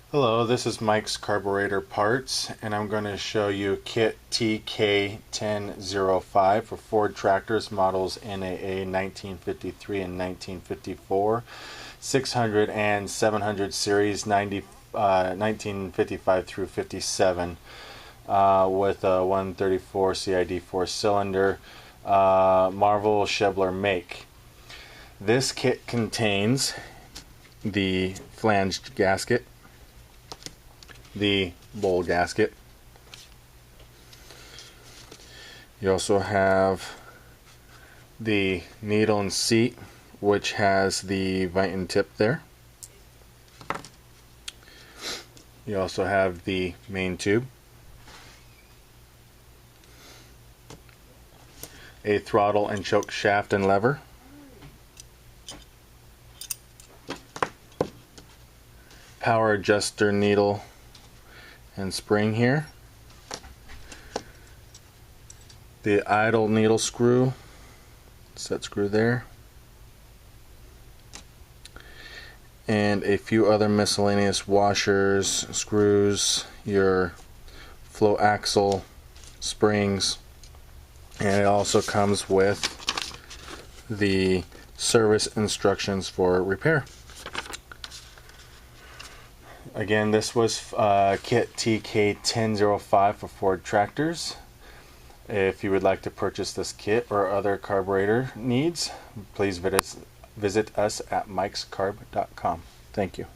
Hello, this is Mike's Carburetor Parts, and I'm going to show you kit TK1005 for Ford tractors models NAA 1953 and 1954, 600 and 700 series 1955 through 57, with a 134 CID 4-cylinder Marvel Schebler make. This kit contains the flanged gasket, the bowl gasket. You also have the needle and seat, which has the Viton tip there. You also have the main tube, a throttle and choke shaft and lever, power adjuster needle and spring here, the idle needle screw, set screw there, and a few other miscellaneous washers, screws, your flow axle, springs, and it also comes with the service instructions for repair. Again, this was kit TK1005 for Ford tractors. If you would like to purchase this kit or other carburetor needs, please visit us at mikescarb.com. Thank you.